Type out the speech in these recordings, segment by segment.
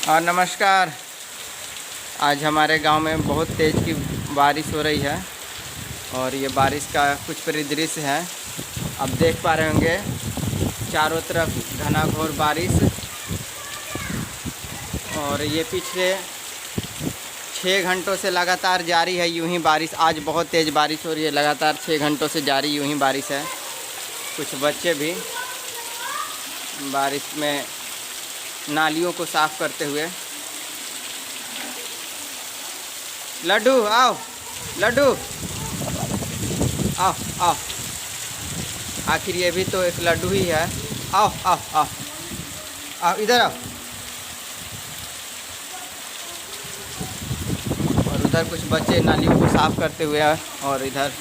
और नमस्कार। आज हमारे गांव में बहुत तेज़ की बारिश हो रही है और ये बारिश का कुछ परिदृश्य है। आप देख पा रहे होंगे चारों तरफ घना घोर बारिश। और ये पिछले 6 घंटों से लगातार जारी है यूं ही बारिश। आज बहुत तेज़ बारिश हो रही है, लगातार 6 घंटों से जारी यूं ही बारिश है। कुछ बच्चे भी बारिश में नालियों को साफ़ करते हुए। लड्डू आओ, लड्डू आओ आओ। आखिर ये भी तो एक लड्डू ही है। आओ आओ आओ आओ, इधर आओ। और उधर कुछ बच्चे नालियों को साफ़ करते हुए और इधर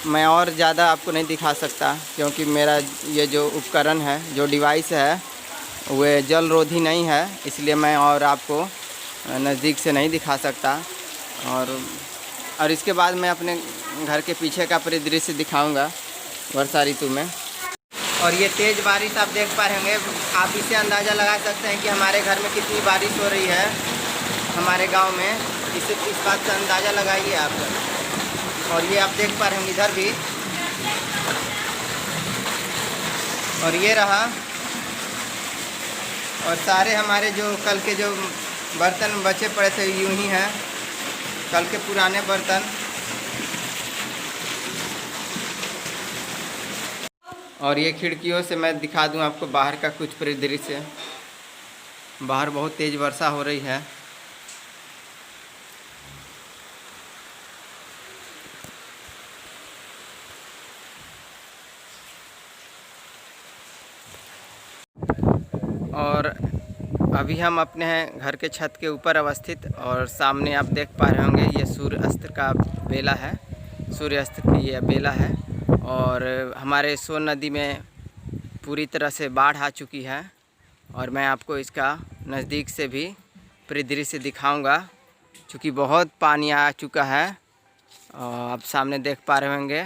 मैं और ज़्यादा आपको नहीं दिखा सकता क्योंकि मेरा ये जो उपकरण है, जो डिवाइस है, वह जल रोधी नहीं है, इसलिए मैं और आपको नज़दीक से नहीं दिखा सकता। और इसके बाद मैं अपने घर के पीछे का परिदृश्य दिखाऊंगा वर्षा ऋतु में। और ये तेज़ बारिश आप देख पा रहे होंगे। आप इसे अंदाज़ा लगा सकते हैं कि हमारे घर में कितनी बारिश हो रही है हमारे गांव में। इस बात का अंदाज़ा लगाइए आप। और ये आप देख पा रहे होंगे इधर भी। और ये रहा। और सारे हमारे जो कल के जो बर्तन बचे पड़े थे यूं ही हैं, कल के पुराने बर्तन। और ये खिड़कियों से मैं दिखा दूं आपको बाहर का कुछ परिदृश्य। बाहर बहुत तेज़ वर्षा हो रही है। और अभी हम अपने हैं घर के छत के ऊपर अवस्थित। और सामने आप देख पा रहे होंगे ये सूर्य अस्त का बेला है, सूर्य अस्त की ये बेला है। और हमारे सोन नदी में पूरी तरह से बाढ़ आ चुकी है। और मैं आपको इसका नज़दीक से भी परिदृश्य दिखाऊंगा क्योंकि बहुत पानी आ चुका है। आप सामने देख पा रहे होंगे।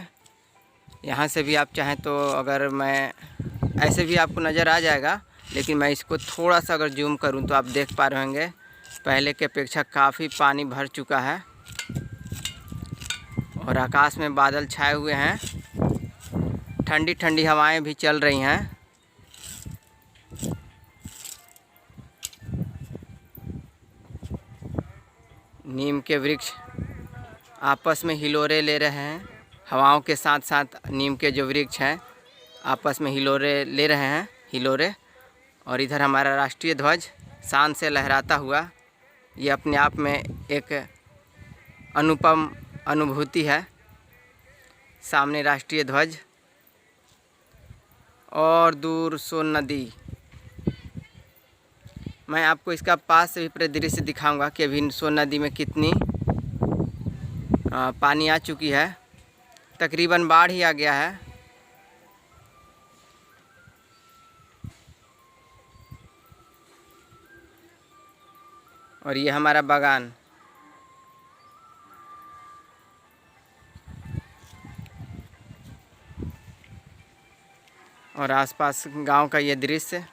यहाँ से भी आप चाहें तो, अगर मैं ऐसे भी आपको नज़र आ जाएगा, लेकिन मैं इसको थोड़ा सा अगर जूम करूं तो आप देख पा रहे होंगे पहले के अपेक्षा काफ़ी पानी भर चुका है। और आकाश में बादल छाए हुए हैं, ठंडी ठंडी हवाएं भी चल रही हैं। नीम के वृक्ष आपस में हिलोरे ले रहे हैं। हवाओं के साथ साथ नीम के जो वृक्ष हैं आपस में हिलोरे ले रहे हैं, हिलोरे। और इधर हमारा राष्ट्रीय ध्वज शान से लहराता हुआ, ये अपने आप में एक अनुपम अनुभूति है। सामने राष्ट्रीय ध्वज और दूर सोन नदी। मैं आपको इसका पास से भी परिदृश्य दिखाऊंगा कि अभी सोन नदी में कितनी पानी आ चुकी है। तकरीबन बाढ़ ही आ गया है। और ये हमारा बागान। और आसपास गांव का ये दृश्य।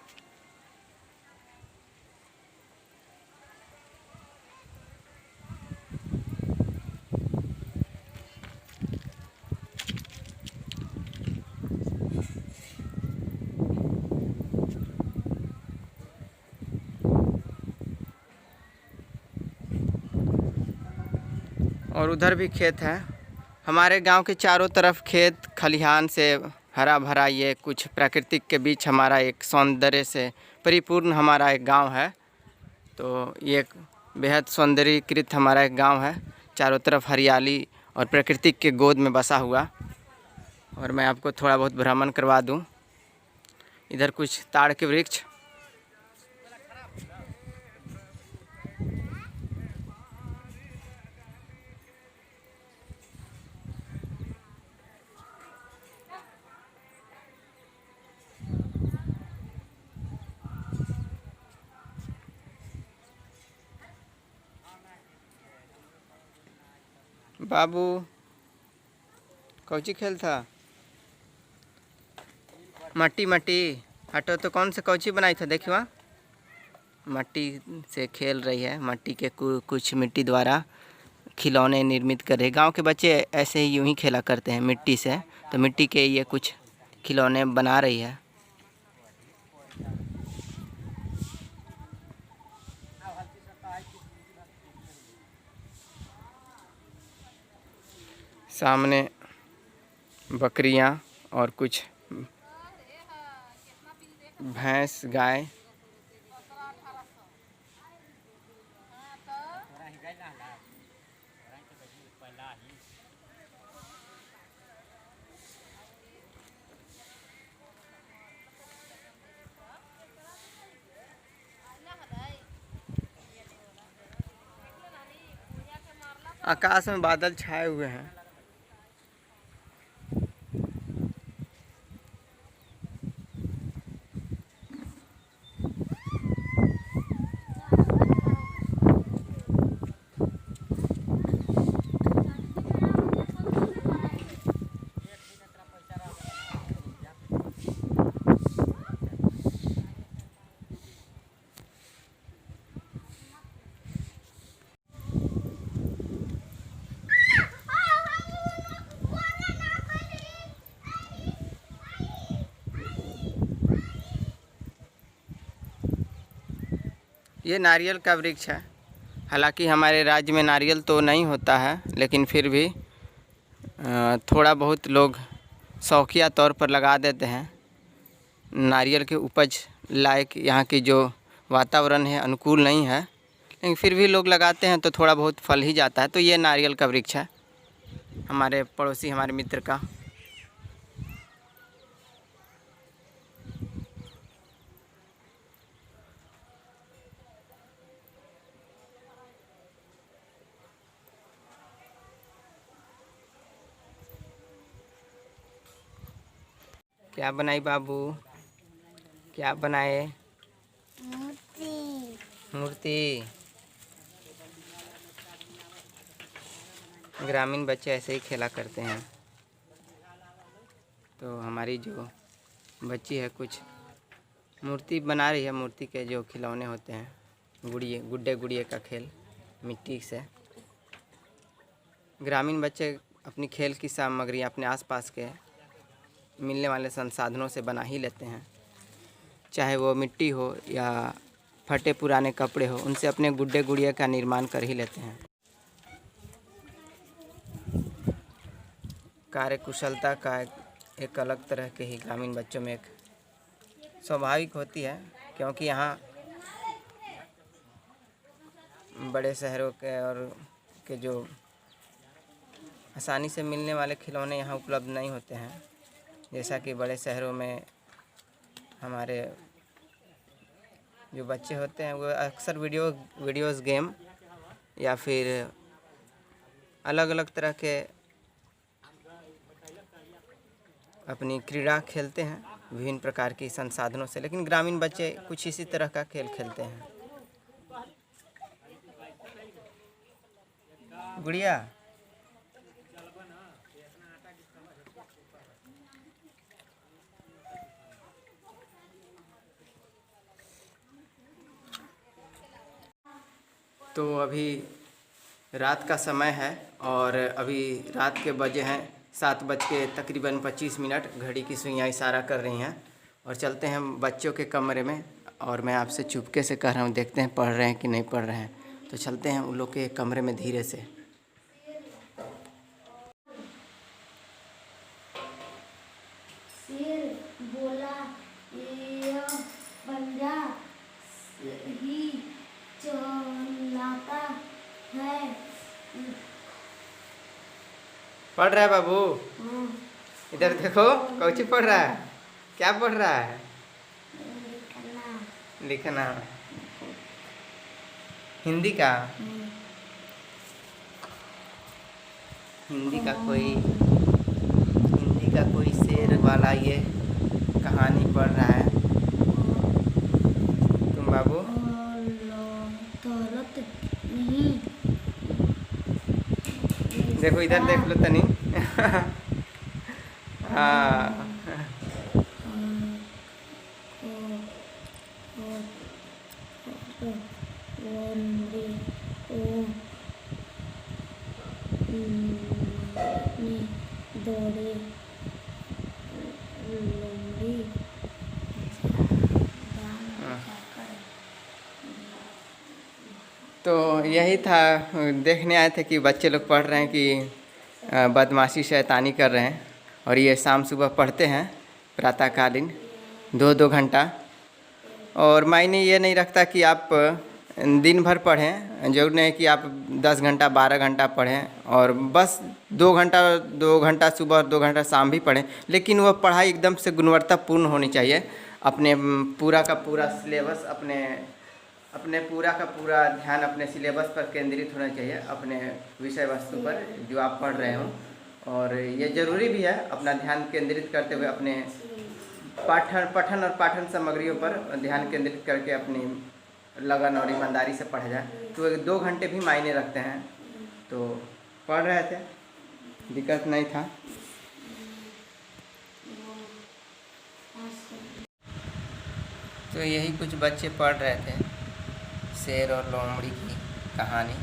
और उधर भी खेत है। हमारे गांव के चारों तरफ खेत खलिहान से हरा भरा, ये कुछ प्राकृतिक के बीच हमारा एक सौंदर्य से परिपूर्ण हमारा एक गांव है। तो ये एक बेहद सौंदर्यीकृत हमारा एक गांव है, चारों तरफ हरियाली और प्रकृति के गोद में बसा हुआ। और मैं आपको थोड़ा बहुत भ्रमण करवा दूं। इधर कुछ ताड़ के वृक्ष। बाबू कौची खेल था? मट्टी मट्टी हटो तो कौन सा कौची बनाई था? देखिए वहाँ मट्टी से खेल रही है। मट्टी के कुछ मिट्टी द्वारा खिलौने निर्मित कर रहे। गांव के बच्चे ऐसे ही यूं ही खेला करते हैं मिट्टी से। तो मिट्टी के ये कुछ खिलौने बना रही है। सामने बकरियां और कुछ भैंस गाय। आकाश में बादल छाए हुए हैं। ये नारियल का वृक्ष है। हालांकि हमारे राज्य में नारियल तो नहीं होता है, लेकिन फिर भी थोड़ा बहुत लोग शौकिया तौर पर लगा देते हैं। नारियल के उपज लायक यहाँ की जो वातावरण है अनुकूल नहीं है, लेकिन फिर भी लोग लगाते हैं तो थोड़ा बहुत फल ही जाता है। तो ये नारियल का वृक्ष है हमारे पड़ोसी, हमारे मित्र का। क्या बनाई बाबू? क्या बनाए? मूर्ति। मूर्ति। ग्रामीण बच्चे ऐसे ही खेला करते हैं। तो हमारी जो बच्ची है कुछ मूर्ति बना रही है। मूर्ति के जो खिलौने होते हैं, गुड्डे गुड़िए का खेल मिट्टी से। ग्रामीण बच्चे अपनी खेल की सामग्री अपने आसपास के मिलने वाले संसाधनों से बना ही लेते हैं। चाहे वो मिट्टी हो या फटे पुराने कपड़े हो, उनसे अपने गुड्डे गुड़िया का निर्माण कर ही लेते हैं। कार्यकुशलता का एक अलग तरह के ही ग्रामीण बच्चों में एक स्वाभाविक होती है, क्योंकि यहाँ बड़े शहरों के और के जो आसानी से मिलने वाले खिलौने यहाँ उपलब्ध नहीं होते हैं। जैसा कि बड़े शहरों में हमारे जो बच्चे होते हैं वो अक्सर वीडियोस गेम या फिर अलग अलग तरह के अपनी क्रीड़ा खेलते हैं विभिन्न प्रकार की संसाधनों से। लेकिन ग्रामीण बच्चे कुछ इसी तरह का खेल खेलते हैं। गुड़िया तो अभी रात का समय है और अभी रात के बजे हैं 7 बज के तकरीबन 25 मिनट। घड़ी की सुइयाँ इशारा कर रही हैं और चलते हैं बच्चों के कमरे में। और मैं आपसे चुपके से कह रहा हूँ, देखते हैं पढ़ रहे हैं कि नहीं पढ़ रहे हैं। तो चलते हैं उन लोग के कमरे में धीरे से। शेर बोला यह बंदा ही चलाता है। पढ़ रहा है बाबू? हाँ, इधर देखो, कौची पढ़ रहा है? क्या पढ़ रहा है? लिखना। लिखना। हिंदी का? हिंदी का कोई शेर वाला ये कहानी पढ़ रहा है। तुम बाबू? दौलत नहीं देखो इधर देख लो तनी। हाँ दौड़े लोमड़ी तो यही था, देखने आए थे कि बच्चे लोग पढ़ रहे हैं कि बदमाशी शैतानी कर रहे हैं। और ये शाम सुबह पढ़ते हैं प्रातःकालीन 2-2 घंटा। और मायने ये नहीं रखता कि आप दिन भर पढ़ें, जरूर नहीं कि आप 10 घंटा 12 घंटा पढ़ें और बस 2 घंटा सुबह 2 घंटा शाम भी पढ़ें, लेकिन वह पढ़ाई एकदम से गुणवत्तापूर्ण होनी चाहिए। अपने पूरा का पूरा सिलेबस अपने पूरा का पूरा ध्यान अपने सिलेबस पर केंद्रित होना चाहिए, अपने विषय वस्तु पर जो आप पढ़ रहे हो। और ये ज़रूरी भी है अपना ध्यान केंद्रित करते हुए अपने पठन और पाठन सामग्रियों पर ध्यान केंद्रित करके अपनी लगन और ईमानदारी से पढ़ा जाए। तो 2 घंटे भी मायने रखते हैं, तो पढ़ रहे थे, दिक्कत नहीं था। तो यही कुछ बच्चे पढ़ रहे थे शेर और लोमड़ी की कहानी।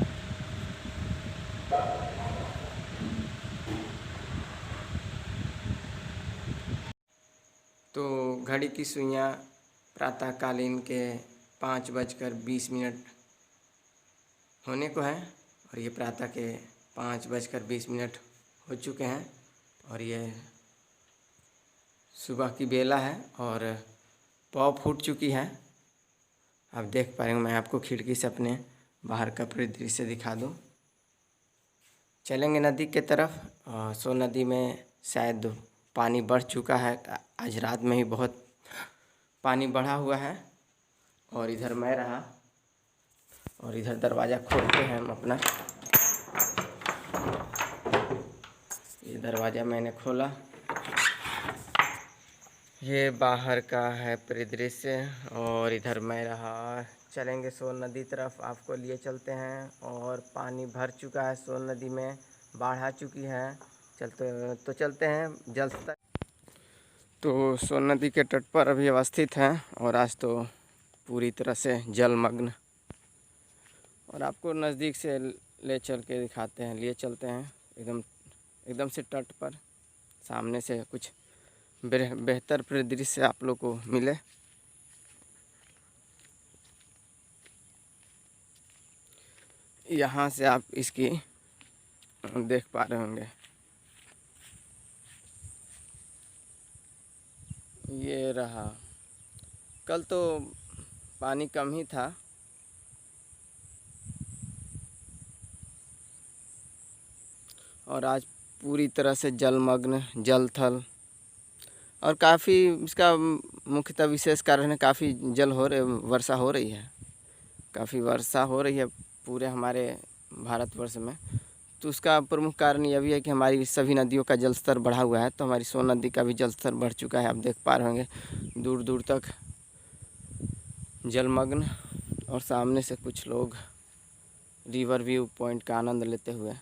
तो घड़ी की सुइयाँ प्रातःकालीन के 5:20 होने को है और ये प्रातः के 5:20 हो चुके हैं। और ये सुबह की बेला है और पौ फूट चुकी है। आप देख पाएंगे, मैं आपको खिड़की से अपने बाहर का परिदृश्य दिखा दूं। चलेंगे नदी के तरफ। सो नदी में शायद पानी बढ़ चुका है, आज रात में ही बहुत पानी बढ़ा हुआ है। और इधर मैं रहा और इधर दरवाज़ा खोलते हैं हम अपना। ये दरवाज़ा मैंने खोला, ये बाहर का है परिदृश्य और इधर मैं रहा। चलेंगे सोन नदी तरफ, आपको लिए चलते हैं। और पानी भर चुका है, सोन नदी में बाढ़ आ चुकी है। चलते हैं जल तक। तो सोन नदी के तट पर अभी अवस्थित हैं और आज तो पूरी तरह से जलमग्न। और आपको नज़दीक से ले चल के दिखाते हैं, लिए चलते हैं एकदम से तट पर, सामने से कुछ बेहतर परिदृश्य आप लोग को मिले। यहाँ से आप इसकी देख पा रहे होंगे, ये रहा। कल तो पानी कम ही था और आज पूरी तरह से जलमग्न, जल थल। और काफ़ी इसका मुख्यतः विशेष कारण है, काफ़ी वर्षा हो रही है, काफ़ी वर्षा हो रही है पूरे हमारे भारतवर्ष में। तो उसका प्रमुख कारण यह भी है कि हमारी सभी नदियों का जल स्तर बढ़ा हुआ है। तो हमारी सोन नदी का भी जल स्तर बढ़ चुका है, आप देख पा रहे होंगे दूर दूर तक जलमग्न। और सामने से कुछ लोग रिवर व्यू पॉइंट का आनंद लेते हुए